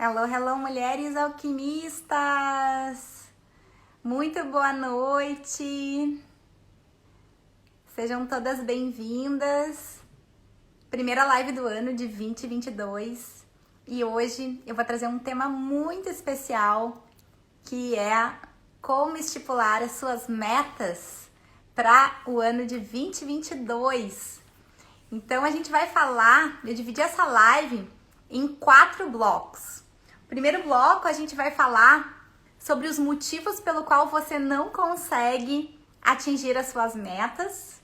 Hello, hello, mulheres alquimistas! Muito boa noite! Sejam todas bem-vindas! Primeira live do ano de 2022 e hoje eu vou trazer um tema muito especial que é como estipular as suas metas para o ano de 2022. Então a gente vai falar, eu dividi essa live em 4 blocos. Primeiro bloco, a gente vai falar sobre os motivos pelo qual você não consegue atingir as suas metas.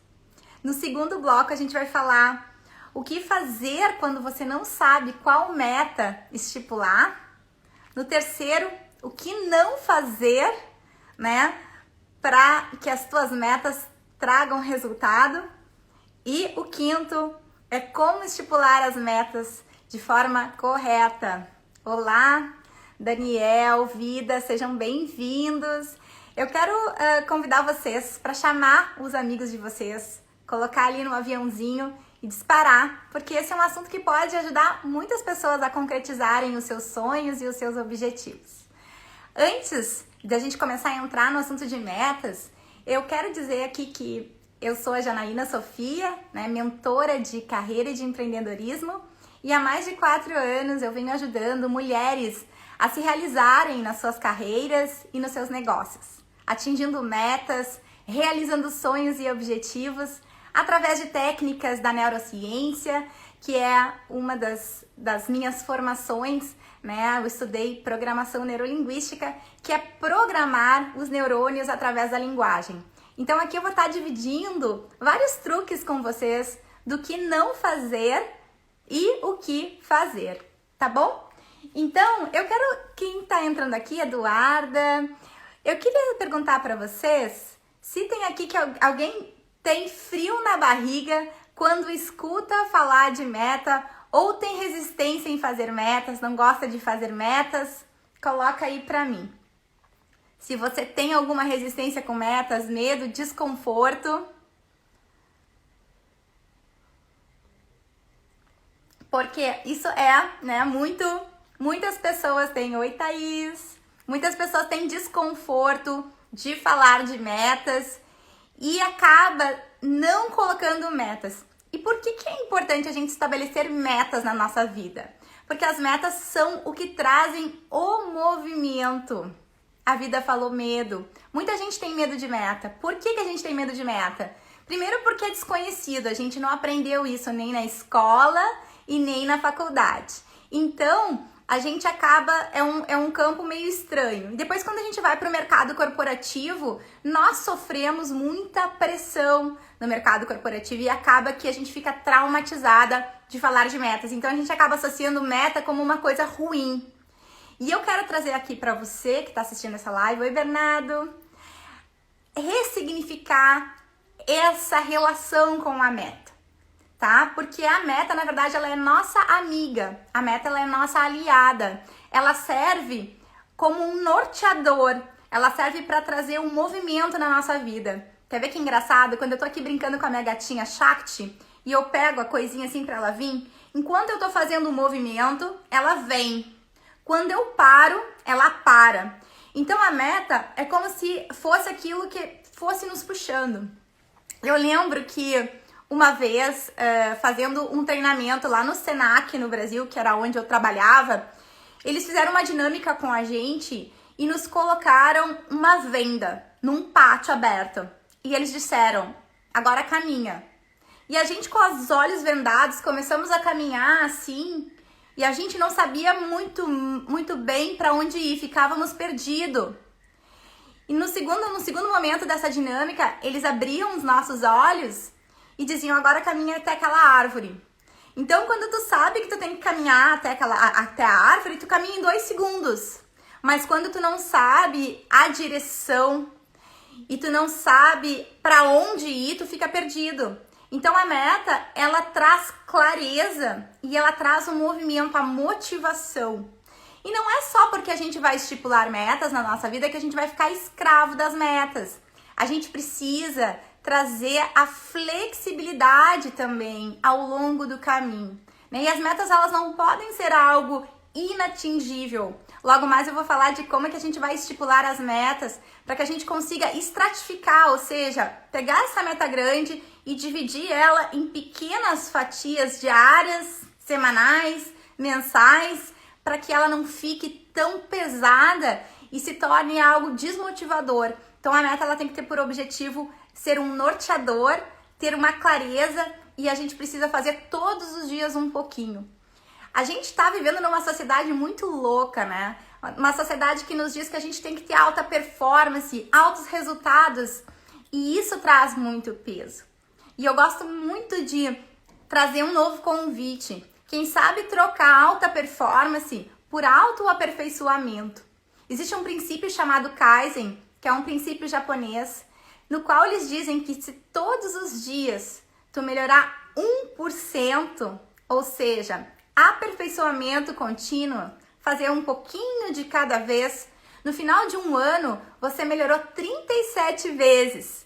No segundo bloco, a gente vai falar o que fazer quando você não sabe qual meta estipular. No terceiro, o que não fazer, né, para que as tuas metas tragam resultado. E o quinto é como estipular as metas de forma correta. Olá, Daniel, Vida, sejam bem-vindos. Eu quero convidar vocês para chamar os amigos de vocês, colocar ali no aviãozinho e disparar, porque esse é um assunto que pode ajudar muitas pessoas a concretizarem os seus sonhos e os seus objetivos. Antes da gente começar a entrar no assunto de metas, eu quero dizer aqui que eu sou a Janaína Sofia, né, mentora de carreira e de empreendedorismo, e há mais de 4 anos eu venho ajudando mulheres a se realizarem nas suas carreiras e nos seus negócios, atingindo metas, realizando sonhos e objetivos através de técnicas da neurociência, que é uma das minhas formações, né? Eu estudei programação neurolinguística, que é programar os neurônios através da linguagem. Então aqui eu vou estar dividindo vários truques com vocês do que não fazer e o que fazer, tá bom? Então, eu quero, quem tá entrando aqui, Eduarda, eu queria perguntar para vocês se tem aqui que alguém tem frio na barriga quando escuta falar de meta ou tem resistência em fazer metas, não gosta de fazer metas, coloca aí pra mim. Se você tem alguma resistência com metas, medo, desconforto. Porque isso é, né, muitas pessoas têm, oi Thaís, muitas pessoas têm desconforto de falar de metas e acaba não colocando metas. E por que é importante a gente estabelecer metas na nossa vida? Porque as metas são o que trazem o movimento. A vida falou medo. Muita gente tem medo de meta. Por que a gente tem medo de meta? Primeiro porque é desconhecido, a gente não aprendeu isso nem na escola e nem na faculdade. Então, a gente acaba, é um campo meio estranho. E depois, quando a gente vai para o mercado corporativo, nós sofremos muita pressão no mercado corporativo e acaba que a gente fica traumatizada de falar de metas. Então, a gente acaba associando meta como uma coisa ruim. E eu quero trazer aqui para você que está assistindo essa live, oi Bernardo, ressignificar essa relação com a meta, tá? Porque a meta, na verdade, ela é nossa amiga, a meta ela é nossa aliada, ela serve como um norteador, ela serve para trazer um movimento na nossa vida. Quer ver que engraçado? Quando eu tô aqui brincando com a minha gatinha Shakti e eu pego a coisinha assim para ela vir, enquanto eu tô fazendo um movimento, ela vem. Quando eu paro, ela para. Então a meta é como se fosse aquilo que fosse nos puxando. Eu lembro que uma vez, fazendo um treinamento lá no Senac, no Brasil, que era onde eu trabalhava, eles fizeram uma dinâmica com a gente e nos colocaram uma venda num pátio aberto. E eles disseram, agora caminha. E a gente com os olhos vendados começamos a caminhar assim, e a gente não sabia muito bem para onde ir, ficávamos perdidos. E no segundo momento dessa dinâmica, eles abriam os nossos olhos e diziam, agora caminha até aquela árvore. Então, quando tu sabe que tu tem que caminhar até a árvore, tu caminha em 2 segundos. Mas quando tu não sabe a direção e tu não sabe para onde ir, tu fica perdido. Então, a meta, ela traz clareza e ela traz um movimento, a motivação. E não é só porque a gente vai estipular metas na nossa vida que a gente vai ficar escravo das metas. A gente precisa trazer a flexibilidade também ao longo do caminho, né? E as metas, elas não podem ser algo inatingível. Logo mais eu vou falar de como é que a gente vai estipular as metas para que a gente consiga estratificar, ou seja, pegar essa meta grande e dividir ela em pequenas fatias diárias, semanais, mensais, para que ela não fique tão pesada e se torne algo desmotivador. Então a meta ela tem que ter por objetivo ser um norteador, ter uma clareza, e a gente precisa fazer todos os dias um pouquinho. A gente está vivendo numa sociedade muito louca, né? Uma sociedade que nos diz que a gente tem que ter alta performance, altos resultados, e isso traz muito peso. E eu gosto muito de trazer um novo convite. Quem sabe trocar alta performance por autoaperfeiçoamento. Existe um princípio chamado Kaizen, que é um princípio japonês, no qual eles dizem que se todos os dias tu melhorar 1%, ou seja, aperfeiçoamento contínuo, fazer um pouquinho de cada vez, no final de um ano você melhorou 37 vezes.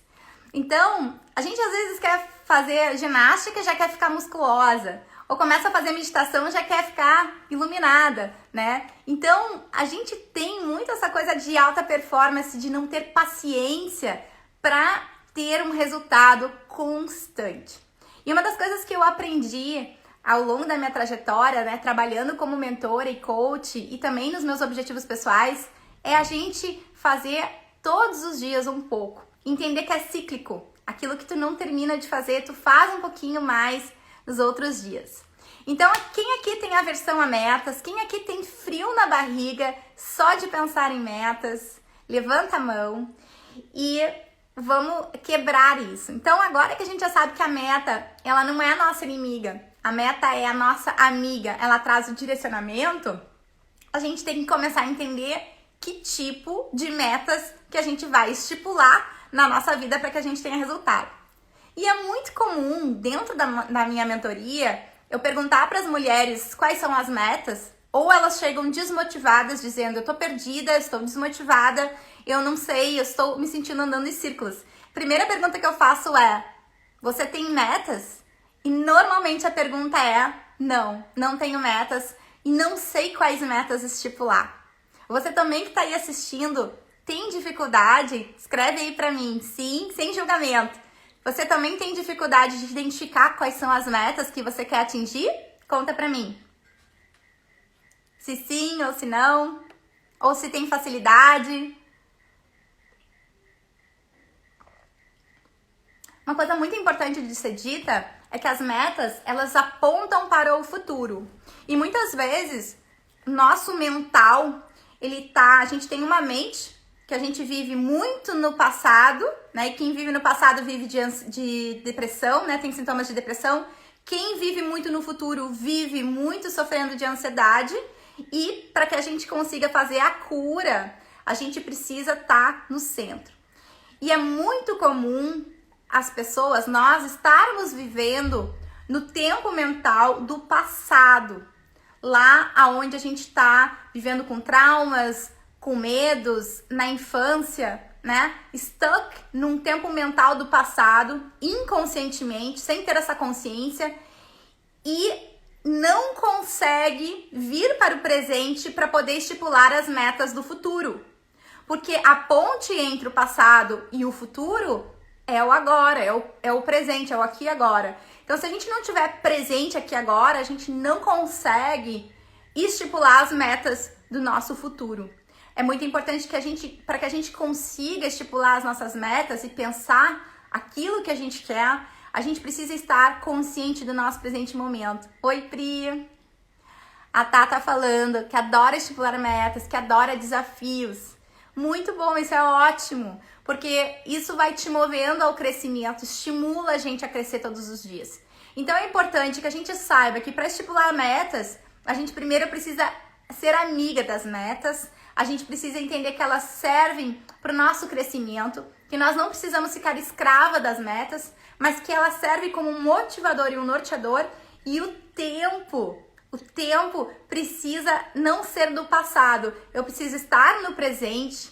Então, a gente às vezes quer fazer ginástica e já quer ficar musculosa, ou começa a fazer meditação e já quer ficar iluminada, né? Então, a gente tem muito essa coisa de alta performance, de não ter paciência para ter um resultado constante. E uma das coisas que eu aprendi ao longo da minha trajetória, né, trabalhando como mentora e coach e também nos meus objetivos pessoais, é a gente fazer todos os dias um pouco. Entender que é cíclico. Aquilo que tu não termina de fazer, tu faz um pouquinho mais nos outros dias. Então, quem aqui tem aversão a metas? Quem aqui tem frio na barriga só de pensar em metas? Levanta a mão e vamos quebrar isso. Então, agora que a gente já sabe que a meta, ela não é a nossa inimiga, a meta é a nossa amiga, ela traz o direcionamento, a gente tem que começar a entender que tipo de metas que a gente vai estipular na nossa vida para que a gente tenha resultado. E é muito comum, dentro da minha mentoria, eu perguntar para as mulheres quais são as metas, ou elas chegam desmotivadas, dizendo, eu tô perdida, eu estou desmotivada, eu não sei, eu estou me sentindo andando em círculos. Primeira pergunta que eu faço é, você tem metas? E normalmente a pergunta é, não tenho metas e não sei quais metas estipular. Você também que está aí assistindo, tem dificuldade? Escreve aí pra mim, sim, sem julgamento. Você também tem dificuldade de identificar quais são as metas que você quer atingir? Conta pra mim. Se sim ou se não, ou se tem facilidade. Uma coisa muito importante de ser dita é que as metas, elas apontam para o futuro. E muitas vezes, nosso mental, a gente tem uma mente que a gente vive muito no passado, né? E quem vive no passado vive de depressão, né? Tem sintomas de depressão. Quem vive muito no futuro vive muito sofrendo de ansiedade. E para que a gente consiga fazer a cura, a gente precisa estar no centro. E é muito comum as pessoas, nós estarmos vivendo no tempo mental do passado, lá aonde a gente está vivendo com traumas, com medos, na infância, né? Stuck num tempo mental do passado, inconscientemente, sem ter essa consciência, e não consegue vir para o presente para poder estipular as metas do futuro. Porque a ponte entre o passado e o futuro é o agora, é o presente, é o aqui e agora. Então, se a gente não tiver presente aqui e agora, a gente não consegue estipular as metas do nosso futuro. É muito importante para que a gente consiga estipular as nossas metas e pensar aquilo que a gente quer, a gente precisa estar consciente do nosso presente momento. Oi, Pri! A Tá falando que adora estipular metas, que adora desafios. Muito bom, isso é ótimo, porque isso vai te movendo ao crescimento, estimula a gente a crescer todos os dias. Então é importante que a gente saiba que para estipular metas, a gente primeiro precisa ser amiga das metas, a gente precisa entender que elas servem para o nosso crescimento, que nós não precisamos ficar escrava das metas, mas que elas servem como um motivador e um norteador, e o tempo precisa não ser do passado. Eu preciso estar no presente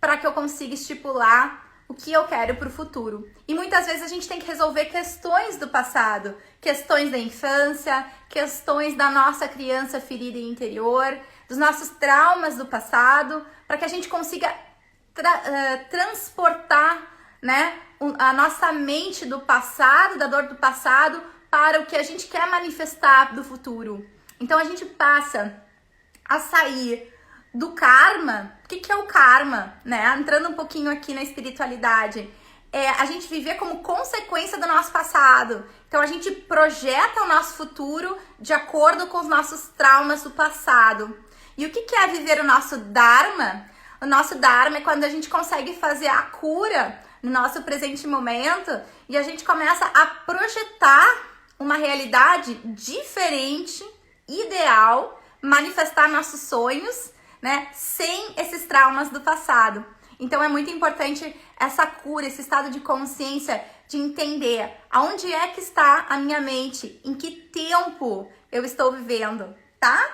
para que eu consiga estipular o que eu quero para o futuro. E muitas vezes a gente tem que resolver questões do passado, questões da infância, questões da nossa criança ferida interior, dos nossos traumas do passado, para que a gente consiga transportar, né, a nossa mente do passado, da dor do passado, para o que a gente quer manifestar do futuro. Então a gente passa a sair do karma. O que é o karma, né? Entrando um pouquinho aqui na espiritualidade, é a gente viver como consequência do nosso passado. Então a gente projeta o nosso futuro de acordo com os nossos traumas do passado. E o que é viver o nosso dharma? O nosso dharma é quando a gente consegue fazer a cura no nosso presente momento e a gente começa a projetar uma realidade diferente, ideal, manifestar nossos sonhos, né, sem esses traumas do passado. Então é muito importante essa cura, esse estado de consciência, de entender aonde é que está a minha mente, em que tempo eu estou vivendo, tá?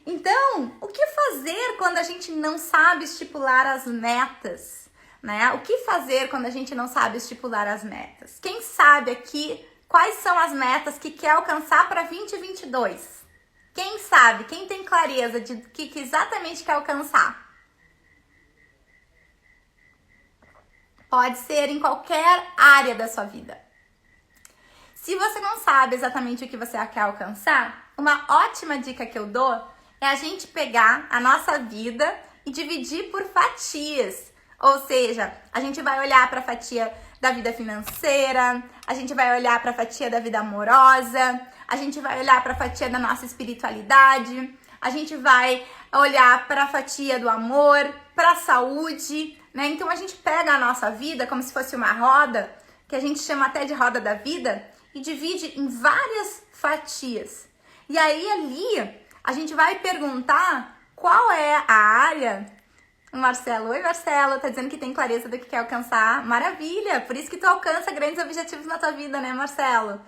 Então, o que fazer quando a gente não sabe estipular as metas, né? O que fazer quando a gente não sabe estipular as metas? Quem sabe aqui quais são as metas que quer alcançar para 2022? Quem sabe? Quem tem clareza de que exatamente quer alcançar? Pode ser em qualquer área da sua vida. Se você não sabe exatamente o que você quer alcançar, uma ótima dica que eu dou é a gente pegar a nossa vida e dividir por fatias. Ou seja, a gente vai olhar para a fatia da vida financeira, a gente vai olhar para a fatia da vida amorosa, a gente vai olhar para a fatia da nossa espiritualidade, a gente vai olhar para a fatia do amor, para a saúde, né? Então a gente pega a nossa vida como se fosse uma roda, que a gente chama até de roda da vida, e divide em várias fatias. E aí ali a gente vai perguntar qual é a área. O Marcelo, oi Marcelo, tá dizendo que tem clareza do que quer alcançar. Maravilha, por isso que tu alcança grandes objetivos na tua vida, né, Marcelo?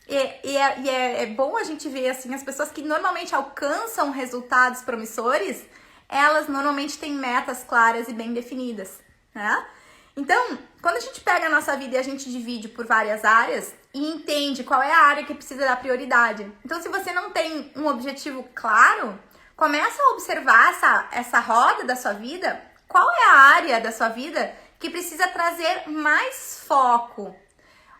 É bom a gente ver, assim, as pessoas que normalmente alcançam resultados promissores, elas normalmente têm metas claras e bem definidas, né? Então, quando a gente pega a nossa vida e a gente divide por várias áreas e entende qual é a área que precisa dar prioridade. Então, se você não tem um objetivo claro, começa a observar essa roda da sua vida. Qual é a área da sua vida que precisa trazer mais foco?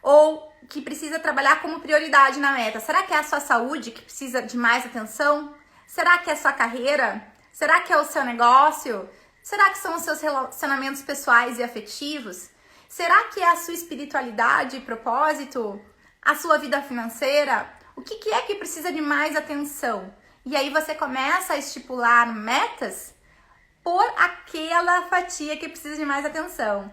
Ou que precisa trabalhar como prioridade na meta? Será que é a sua saúde que precisa de mais atenção? Será que é a sua carreira? Será que é o seu negócio? Será que são os seus relacionamentos pessoais e afetivos? Será que é a sua espiritualidade e propósito? A sua vida financeira? O que é que precisa de mais atenção? E aí você começa a estipular metas por aquela fatia que precisa de mais atenção.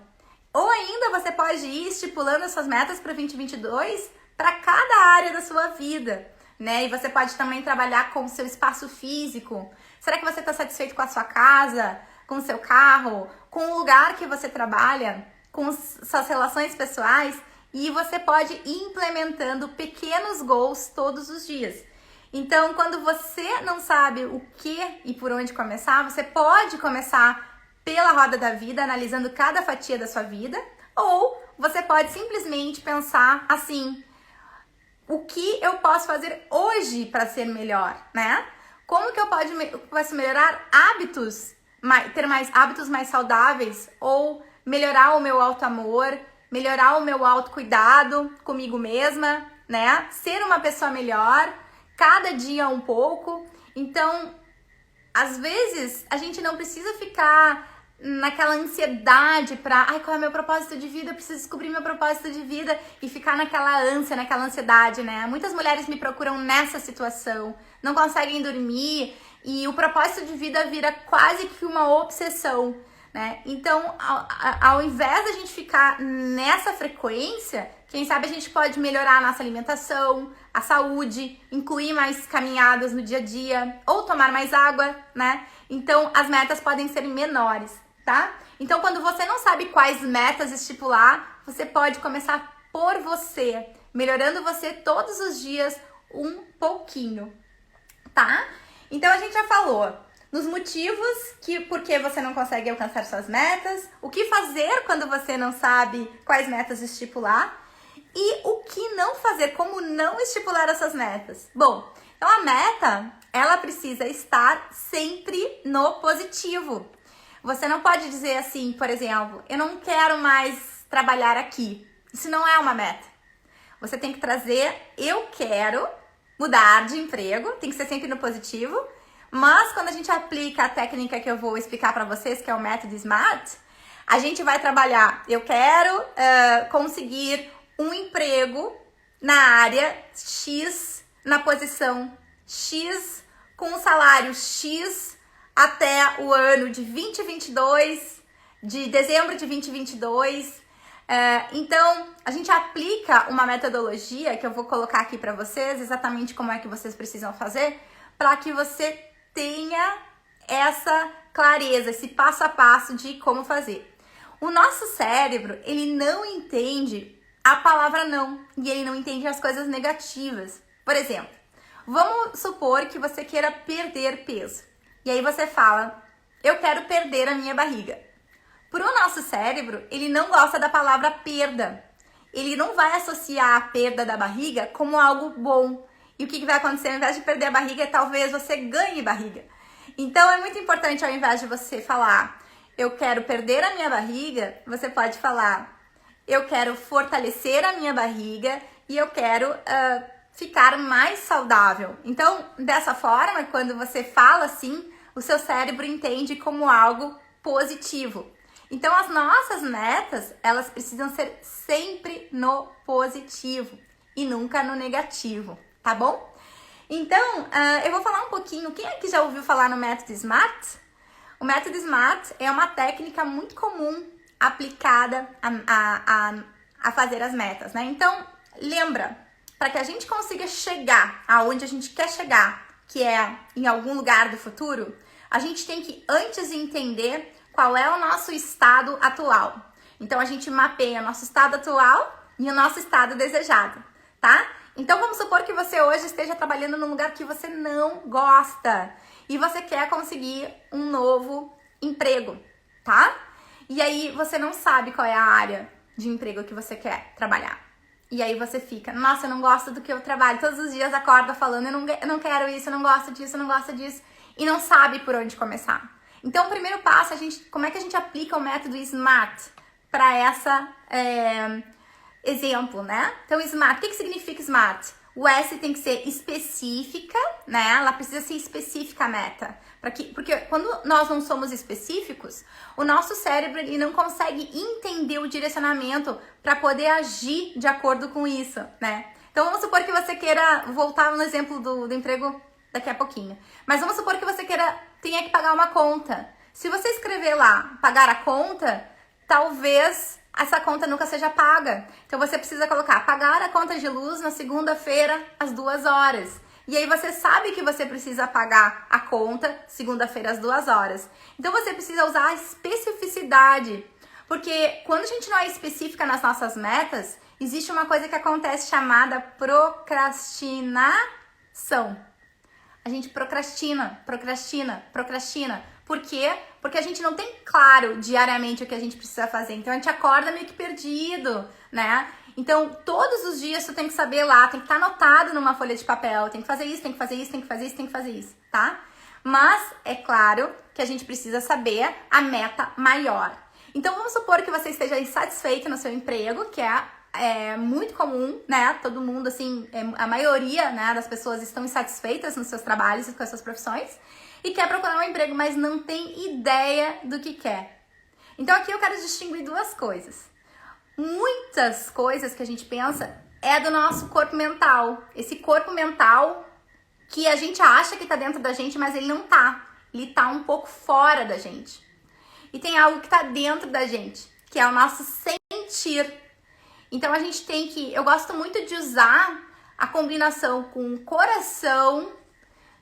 Ou ainda você pode ir estipulando essas metas para 2022 para cada área da sua vida, né? E você pode também trabalhar com o seu espaço físico. Será que você está satisfeito com a sua casa, com o seu carro, com o lugar que você trabalha, com suas relações pessoais? E você pode ir implementando pequenos goals todos os dias. Então, quando você não sabe o que e por onde começar, você pode começar pela roda da vida, analisando cada fatia da sua vida, ou você pode simplesmente pensar assim: o que eu posso fazer hoje para ser melhor, né? Como que eu posso melhorar hábitos, ter mais hábitos mais saudáveis, ou melhorar o meu auto-amor, melhorar o meu autocuidado comigo mesma, né? Ser uma pessoa melhor, cada dia um pouco. Então, às vezes, a gente não precisa ficar naquela ansiedade pra, qual é o meu propósito de vida? Eu preciso descobrir meu propósito de vida e ficar naquela ânsia, naquela ansiedade, né? Muitas mulheres me procuram nessa situação, não conseguem dormir e o propósito de vida vira quase que uma obsessão, né? Então, ao invés da gente ficar nessa frequência, quem sabe a gente pode melhorar a nossa alimentação, a saúde, incluir mais caminhadas no dia a dia, ou tomar mais água, né? Então, as metas podem ser menores, tá? Então, quando você não sabe quais metas estipular, você pode começar por você, melhorando você todos os dias um pouquinho, tá? Então, a gente já falou nos motivos por que você não consegue alcançar suas metas, o que fazer quando você não sabe quais metas estipular e o que não fazer, como não estipular essas metas. Bom, então a meta, ela precisa estar sempre no positivo. Você não pode dizer assim, por exemplo, eu não quero mais trabalhar aqui. Isso não é uma meta. Você tem que trazer, eu quero mudar de emprego, tem que ser sempre no positivo. Mas quando a gente aplica a técnica que eu vou explicar para vocês, que é o método SMART, a gente vai trabalhar, eu quero conseguir um emprego na área X, na posição X, com um salário X, até o ano de 2022, de dezembro de 2022. Então, a gente aplica uma metodologia que eu vou colocar aqui para vocês, exatamente como é que vocês precisam fazer, para que você tenha essa clareza, esse passo a passo de como fazer. O nosso cérebro, ele não entende a palavra não, e ele não entende as coisas negativas. Por exemplo, vamos supor que você queira perder peso. E aí você fala, eu quero perder a minha barriga. Para o nosso cérebro, ele não gosta da palavra perda. Ele não vai associar a perda da barriga como algo bom. E o que vai acontecer? Ao invés de perder a barriga, talvez você ganhe barriga. Então, é muito importante, ao invés de você falar, eu quero perder a minha barriga, você pode falar, eu quero fortalecer a minha barriga e eu quero ficar mais saudável. Então, dessa forma, quando você fala assim, o seu cérebro entende como algo positivo. Então, as nossas metas, elas precisam ser sempre no positivo e nunca no negativo, tá bom? Então, eu vou falar um pouquinho, quem aqui já ouviu falar no método SMART? O método SMART é uma técnica muito comum aplicada a fazer as metas, né? Então, lembra, para que a gente consiga chegar aonde a gente quer chegar, que é em algum lugar do futuro, a gente tem que antes entender qual é o nosso estado atual. Então, a gente mapeia o nosso estado atual e o nosso estado desejado, tá? Então, vamos supor que você hoje esteja trabalhando num lugar que você não gosta e você quer conseguir um novo emprego, tá? E aí, você não sabe qual é a área de emprego que você quer trabalhar. E aí você fica, nossa, eu não gosto do que eu trabalho. Todos os dias acorda falando, eu não quero isso, eu não gosto disso, eu não gosto disso. E não sabe por onde começar. Então, o primeiro passo, como é que a gente aplica o método SMART para essa exemplo, né? Então, SMART, o que significa SMART? O S tem que ser específica, né? Ela precisa ser específica a meta. Porque quando nós não somos específicos, o nosso cérebro ele não consegue entender o direcionamento para poder agir de acordo com isso, né? Então, vamos supor que você queira voltar no exemplo do emprego daqui a pouquinho. Mas vamos supor que você tenha que pagar uma conta. Se você escrever lá, pagar a conta, talvez essa conta nunca seja paga. Então, você precisa colocar, pagar a conta de luz na segunda-feira, às 2 horas. E aí, você sabe que você precisa pagar a conta segunda-feira, às 2 horas. Então, você precisa usar a especificidade. Porque quando a gente não é específica nas nossas metas, existe uma coisa que acontece chamada procrastinação. A gente procrastina. Por quê? Porque a gente não tem claro diariamente o que a gente precisa fazer. Então, a gente acorda meio que perdido, né? Então, todos os dias tu tem que saber lá, tem que estar anotado numa folha de papel. Tem que fazer isso, tem que fazer isso, tem que fazer isso, tem que fazer isso, tá? Mas, é claro que a gente precisa saber a meta maior. Então, vamos supor que você esteja insatisfeito no seu emprego, que é muito comum, né? Todo mundo, assim, a maioria, né, das pessoas estão insatisfeitas nos seus trabalhos e com as suas profissões e quer procurar um emprego, mas não tem ideia do que quer. Então, aqui eu quero distinguir duas coisas. Muitas coisas que a gente pensa é do nosso corpo mental. Esse corpo mental que a gente acha que tá dentro da gente, mas ele não tá. Ele tá um pouco fora da gente. E tem algo que tá dentro da gente, que é o nosso sentir. Então, a gente tem que... Eu gosto muito de usar a combinação com o coração,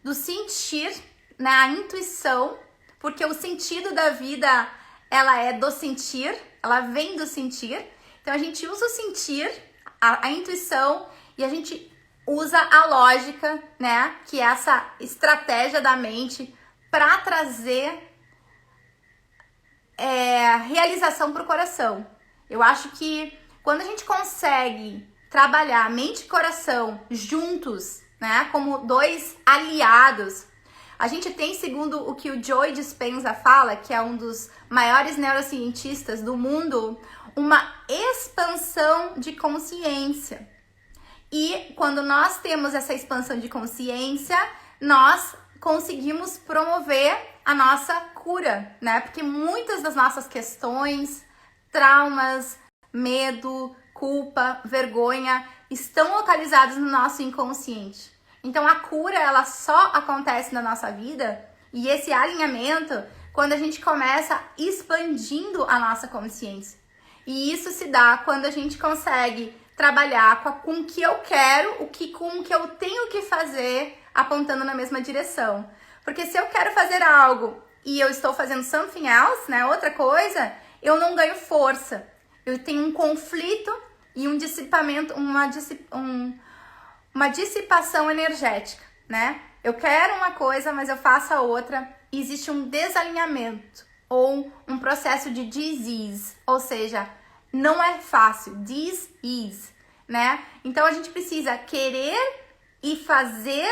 do sentir, né? A intuição, porque o sentido da vida, ela é do sentir, ela vem do sentir. Então, a gente usa o sentir, a intuição, e a gente usa a lógica, né? Que é essa estratégia da mente para trazer realização para o coração. Eu acho que quando a gente consegue trabalhar mente e coração juntos, né, como dois aliados, a gente tem, segundo o que o Joe Dispenza fala, que é um dos maiores neurocientistas do mundo, uma expansão de consciência. E quando nós temos essa expansão de consciência, nós conseguimos promover a nossa cura, né? Porque muitas das nossas questões, traumas, medo, culpa, vergonha, estão localizados no nosso inconsciente. Então a cura, ela só acontece na nossa vida, e esse alinhamento, quando a gente começa expandindo a nossa consciência. E isso se dá quando a gente consegue trabalhar com o que eu quero, com o que eu tenho que fazer, apontando na mesma direção. Porque se eu quero fazer algo e eu estou fazendo something else, né, outra coisa, eu não ganho força. Eu tenho um conflito e um dissipamento, uma dissipação energética, né? Eu quero uma coisa, mas eu faço a outra, e existe um desalinhamento ou um processo de disease, ou seja, não é fácil, disease, né? Então a gente precisa querer e fazer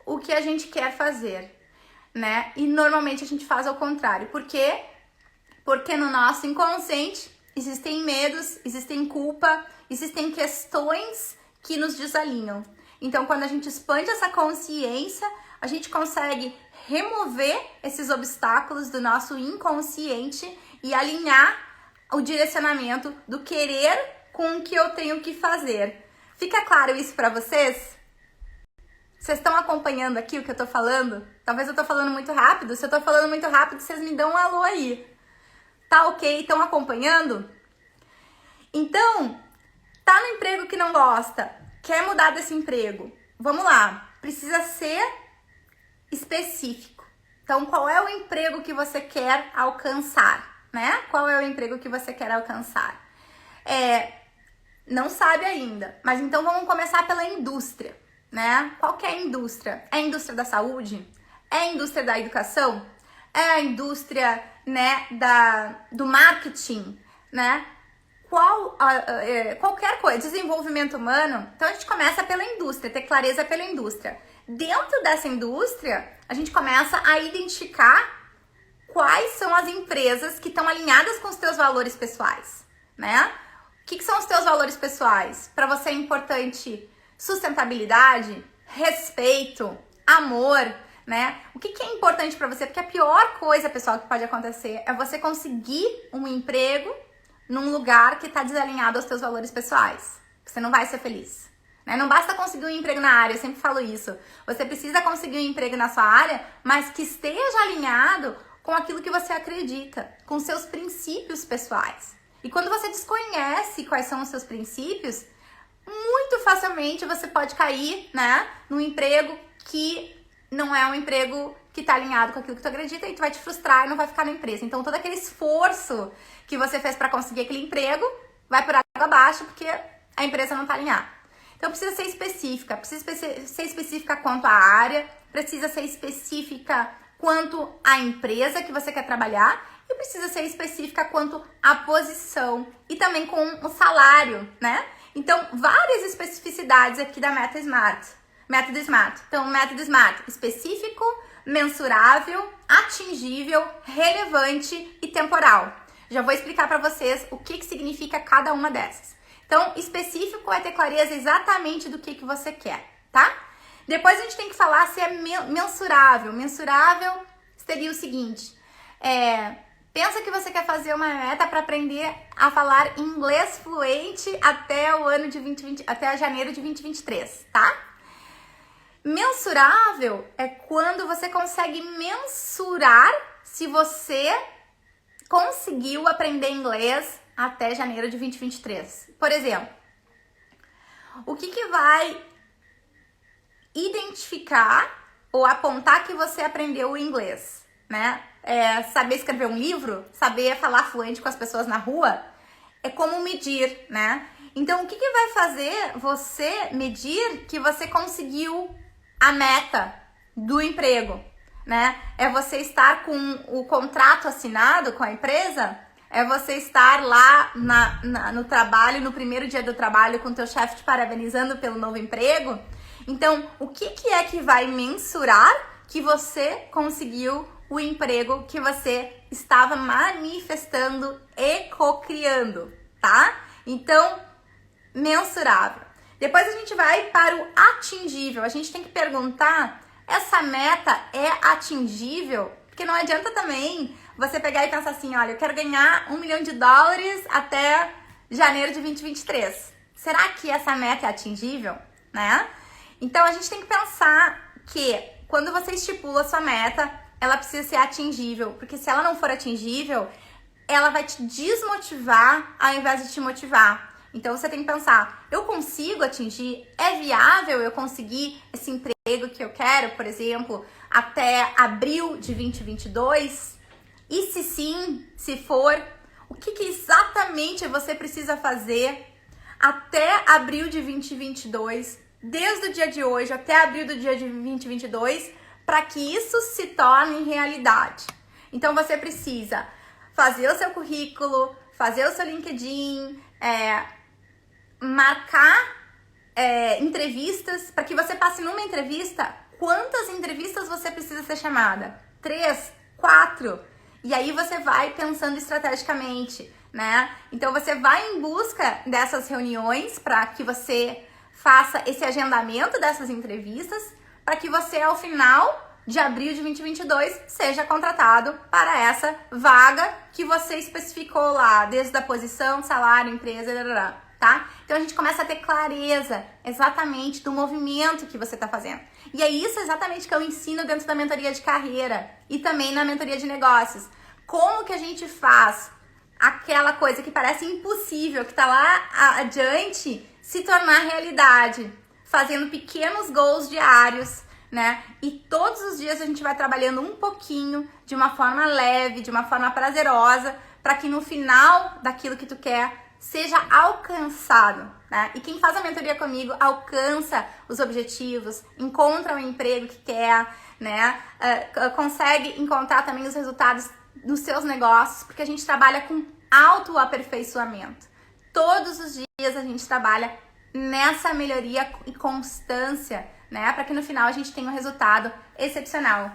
o que a gente quer fazer, né? E normalmente a gente faz ao contrário. Por quê? Porque no nosso inconsciente existem medos, existem culpa, existem questões que nos desalinham. Então, quando a gente expande essa consciência, a gente consegue remover esses obstáculos do nosso inconsciente e alinhar o direcionamento do querer com o que eu tenho que fazer. Fica claro isso para vocês? Vocês estão acompanhando aqui o que eu tô falando? Talvez eu tô falando muito rápido. Se eu tô falando muito rápido, vocês me dão um alô aí. Tá ok? Estão acompanhando? Então, tá no emprego que não gosta, quer mudar desse emprego. Vamos lá, precisa ser específico. Então, qual é o emprego que você quer alcançar, né? Qual é o emprego que você quer alcançar? Não sabe ainda, mas então vamos começar pela indústria, né? Qual que é a indústria? É a indústria da saúde? É a indústria da educação? É a indústria, né, do marketing, né? Qualquer coisa, desenvolvimento humano. Então a gente começa pela indústria, ter clareza pela indústria. Dentro dessa indústria, a gente começa a identificar quais são as empresas que estão alinhadas com os teus valores pessoais, né? O que são os teus valores pessoais? Para você é importante sustentabilidade, respeito, amor, né? O que é importante para você? Porque a pior coisa, pessoal, que pode acontecer é você conseguir um emprego num lugar que está desalinhado aos teus valores pessoais. Você não vai ser feliz, né? Não basta conseguir um emprego na área, eu sempre falo isso. Você precisa conseguir um emprego na sua área, mas que esteja alinhado com aquilo que você acredita, com seus princípios pessoais. E quando você desconhece quais são os seus princípios, muito facilmente você pode cair, né, num emprego que não é um emprego que tá alinhado com aquilo que tu acredita, e tu vai te frustrar e não vai ficar na empresa. Então todo aquele esforço que você fez para conseguir aquele emprego vai por água abaixo porque a empresa não tá alinhada. Então precisa ser específica, ser específica quanto à área, precisa ser específica quanto à empresa que você quer trabalhar, e precisa ser específica quanto à posição e também com o salário, né? Então, várias especificidades aqui da Meta Smart. Método Smart. Então, método Smart: específico, mensurável, atingível, relevante e temporal. Já vou explicar para vocês o que significa cada uma dessas. Então, específico é ter clareza exatamente do que você quer, tá? Depois a gente tem que falar se é mensurável. Mensurável seria o seguinte: pensa que você quer fazer uma meta para aprender a falar inglês fluente até o ano de 2020, até janeiro de 2023, tá? Mensurável é quando você consegue mensurar se você conseguiu aprender inglês até janeiro de 2023. Por exemplo, o que vai identificar ou apontar que você aprendeu o inglês, né? Saber escrever um livro, saber falar fluente com as pessoas na rua, é como medir, né? Então, o que vai fazer você medir que você conseguiu a meta do emprego? né? É você estar com o contrato assinado com a empresa? É você estar lá no trabalho, no primeiro dia do trabalho, com o teu chefe te parabenizando pelo novo emprego? Então, o que é que vai mensurar que você conseguiu o emprego que você estava manifestando e co-criando, tá? Então, mensurável. Depois a gente vai para o atingível. A gente tem que perguntar, essa meta é atingível? Porque não adianta também você pegar e pensar assim, olha, eu quero ganhar $1 milhão até janeiro de 2023. Será que essa meta é atingível, né? Então, a gente tem que pensar que quando você estipula a sua meta, ela precisa ser atingível, porque se ela não for atingível, ela vai te desmotivar ao invés de te motivar. Então, você tem que pensar, eu consigo atingir? É viável eu conseguir esse emprego que eu quero, por exemplo, até abril de 2022? E se sim, se for, o que exatamente você precisa fazer até abril de 2022, desde o dia de hoje até abril do dia de 2022, para que isso se torne realidade? Então, você precisa fazer o seu currículo, fazer o seu LinkedIn, marcar entrevistas, para que você passe numa entrevista. Quantas entrevistas você precisa ser chamada? 3, 4? E aí você vai pensando estrategicamente, né? Então você vai em busca dessas reuniões para que você faça esse agendamento dessas entrevistas, para que você, ao final de abril de 2022, seja contratado para essa vaga que você especificou lá, desde a posição, salário, empresa, tá? Então a gente começa a ter clareza exatamente do movimento que você está fazendo. E é isso exatamente que eu ensino dentro da mentoria de carreira e também na mentoria de negócios. Como que a gente faz aquela coisa que parece impossível, que está lá adiante, se tornar realidade, fazendo pequenos goals diários, né? E todos os dias a gente vai trabalhando um pouquinho, de uma forma leve, de uma forma prazerosa, para que no final daquilo que tu quer seja alcançado, né? E quem faz a mentoria comigo alcança os objetivos, encontra o emprego que quer, né? Consegue encontrar também os resultados nos seus negócios, porque a gente trabalha com autoaperfeiçoamento. Todos os dias a gente trabalha nessa melhoria e constância, né? Para que no final a gente tenha um resultado excepcional.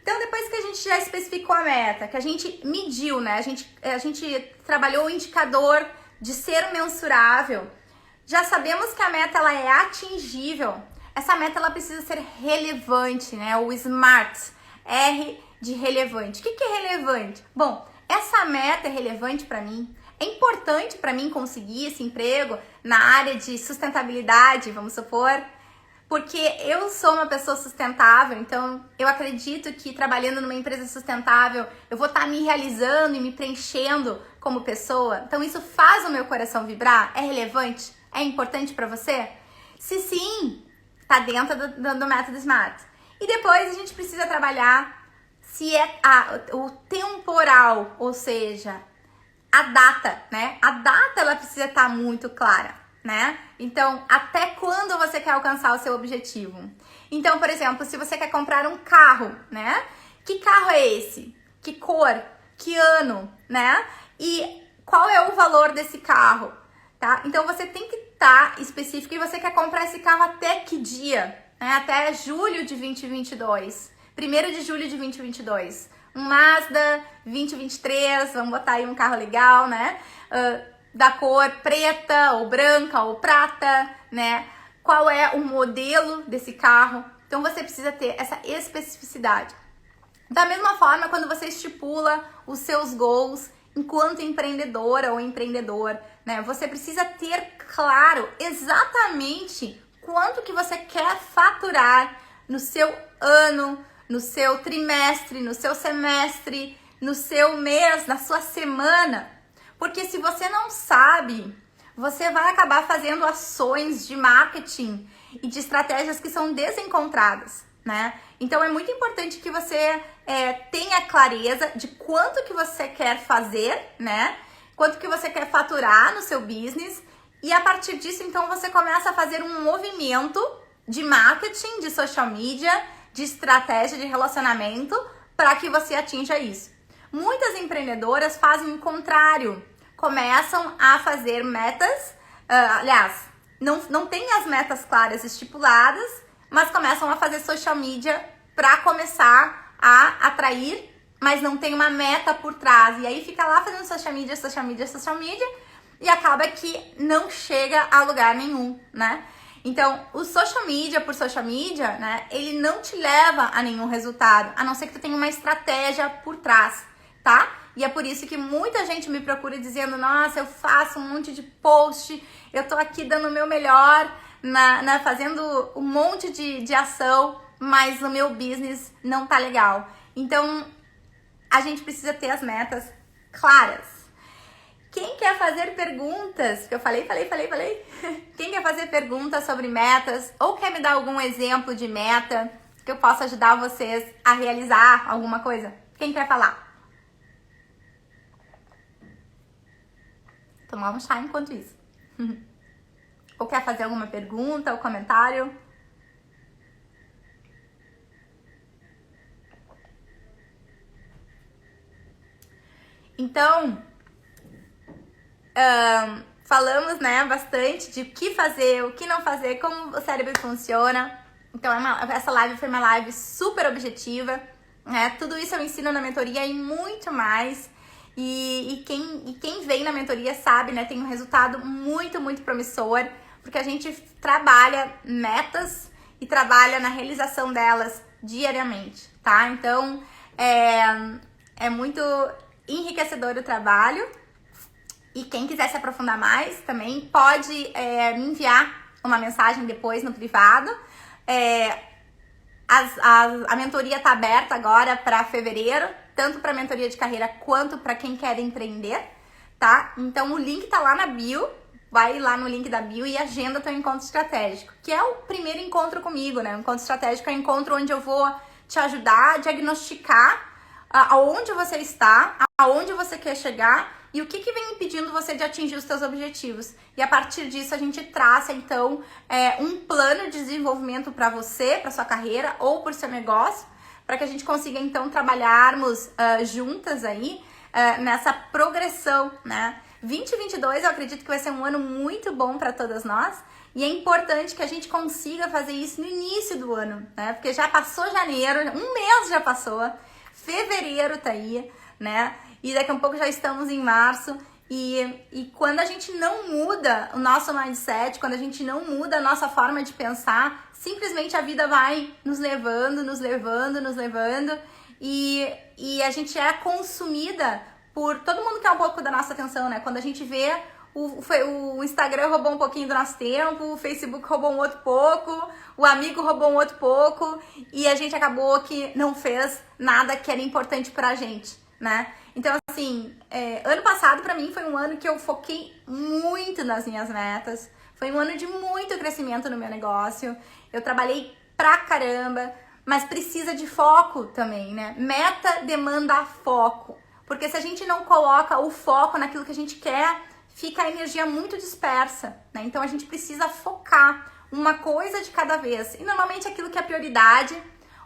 Então, depois que a gente já especificou a meta, que a gente mediu, né? A gente trabalhou o indicador de ser mensurável, já sabemos que a meta ela é atingível. Essa meta ela precisa ser relevante, né? O SMART, R de relevante. O que é relevante? Bom, essa meta é relevante para mim. É importante para mim conseguir esse emprego na área de sustentabilidade, vamos supor, porque eu sou uma pessoa sustentável, então eu acredito que trabalhando numa empresa sustentável eu vou estar me realizando e me preenchendo como pessoa. Então isso faz o meu coração vibrar? É relevante? É importante para você? Se sim, tá dentro do método SMART. E depois a gente precisa trabalhar se é o temporal, ou seja, a data, né? A data ela precisa estar muito clara, né? Então, até quando você quer alcançar o seu objetivo? Então, por exemplo, se você quer comprar um carro, né? Que carro é esse? Que cor? Que ano, né? E qual é o valor desse carro, tá? Então, você tem que estar específico e você quer comprar esse carro até que dia? Né? Até julho de 2022. 1º de julho de 2022. Um Mazda 2023, vamos botar aí um carro legal, né? Da cor preta ou branca ou prata, né? Qual é o modelo desse carro? Então você precisa ter essa especificidade. Da mesma forma, quando você estipula os seus goals enquanto empreendedora ou empreendedor, né? Você precisa ter claro exatamente quanto que você quer faturar no seu ano, no seu trimestre, no seu semestre, no seu mês, na sua semana. Porque se você não sabe, você vai acabar fazendo ações de marketing e de estratégias que são desencontradas, né? Então é muito importante que você tenha clareza de quanto que você quer fazer, né? Quanto que você quer faturar no seu business. E a partir disso, então, você começa a fazer um movimento de marketing, de social media, de estratégia de relacionamento para que você atinja isso. Muitas empreendedoras fazem o contrário, começam a fazer metas, não tem as metas claras estipuladas, mas começam a fazer social media para começar a atrair, mas não tem uma meta por trás. E aí fica lá fazendo social media, e acaba que não chega a lugar nenhum, né? Então, o social media por social media, né, ele não te leva a nenhum resultado, a não ser que tu tenha uma estratégia por trás, tá? E é por isso que muita gente me procura dizendo, nossa, eu faço um monte de post, eu tô aqui dando o meu melhor, fazendo um monte de ação, mas o meu business não tá legal. Então, a gente precisa ter as metas claras. Quem quer fazer perguntas? Porque eu falei. Quem quer fazer perguntas sobre metas ou quer me dar algum exemplo de meta que eu possa ajudar vocês a realizar alguma coisa? Quem quer falar? Tomar um chá enquanto isso. Ou quer fazer alguma pergunta ou comentário? Então, falamos, né, bastante de o que fazer, o que não fazer, como o cérebro funciona. Então, essa live foi uma live super objetiva, né? Tudo isso eu ensino na mentoria e muito mais. E quem vem na mentoria sabe, né, tem um resultado muito, muito promissor, porque a gente trabalha metas e trabalha na realização delas diariamente, tá? Então, é muito enriquecedor o trabalho. E quem quiser se aprofundar mais também pode me enviar uma mensagem depois no privado. A mentoria está aberta agora para fevereiro, tanto para mentoria de carreira quanto para quem quer empreender, tá? Então o link tá lá na bio, vai lá no link da bio e agenda teu encontro estratégico, que é o primeiro encontro comigo, né? O encontro estratégico é um encontro onde eu vou te ajudar a diagnosticar aonde você está, aonde você quer chegar e o que vem impedindo você de atingir os seus objetivos. E a partir disso a gente traça, então, um plano de desenvolvimento para você, para sua carreira ou para o seu negócio, para que a gente consiga, então, trabalharmos juntas aí nessa progressão, né? 2022 eu acredito que vai ser um ano muito bom para todas nós e é importante que a gente consiga fazer isso no início do ano, né? Porque já passou janeiro, um mês já passou, fevereiro tá aí, né? E daqui a pouco já estamos em março e quando a gente não muda o nosso mindset, quando a gente não muda a nossa forma de pensar, simplesmente a vida vai nos levando e a gente é consumida por todo mundo quer um pouco da nossa atenção, né? Quando a gente vê o Instagram roubou um pouquinho do nosso tempo, o Facebook roubou um outro pouco, o amigo roubou um outro pouco e a gente acabou que não fez nada que era importante pra gente, né? Então, assim, ano passado pra mim foi um ano que eu foquei muito nas minhas metas, foi um ano de muito crescimento no meu negócio, eu trabalhei pra caramba, mas precisa de foco também, né? Meta demanda foco, porque se a gente não coloca o foco naquilo que a gente quer, fica a energia muito dispersa, né? Então a gente precisa focar uma coisa de cada vez, e normalmente aquilo que é prioridade,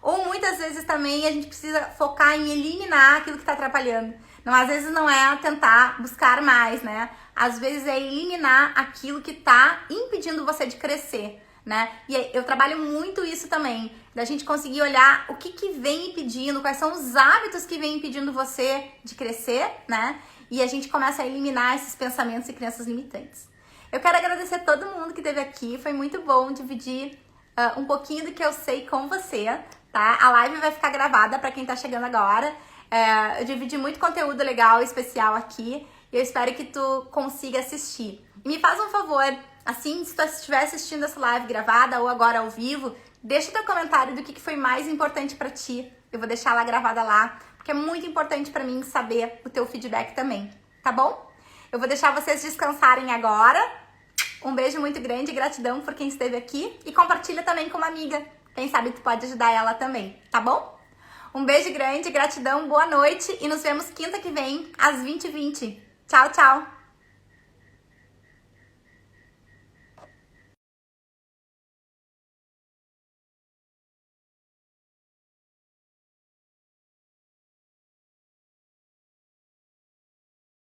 ou muitas vezes também a gente precisa focar em eliminar aquilo que está atrapalhando. Não, às vezes não é tentar buscar mais, né? Às vezes é eliminar aquilo que está impedindo você de crescer, né? E eu trabalho muito isso também, da gente conseguir olhar o que vem impedindo, quais são os hábitos que vem impedindo você de crescer, né? E a gente começa a eliminar esses pensamentos e crenças limitantes. Eu quero agradecer todo mundo que esteve aqui, foi muito bom dividir um pouquinho do que eu sei com você, tá? A live vai ficar gravada para quem tá chegando agora. Eu dividi muito conteúdo legal, especial aqui, e eu espero que tu consiga assistir. E me faz um favor, assim, se tu estiver assistindo essa live gravada ou agora ao vivo, deixa teu comentário do que foi mais importante para ti. Eu vou deixar ela gravada lá, porque é muito importante para mim saber o teu feedback também, tá bom? Eu vou deixar vocês descansarem agora. Um beijo muito grande, gratidão por quem esteve aqui e compartilha também com uma amiga. Quem sabe tu pode ajudar ela também, tá bom? Um beijo grande, gratidão, boa noite e nos vemos quinta que vem às 20h20. Tchau, tchau!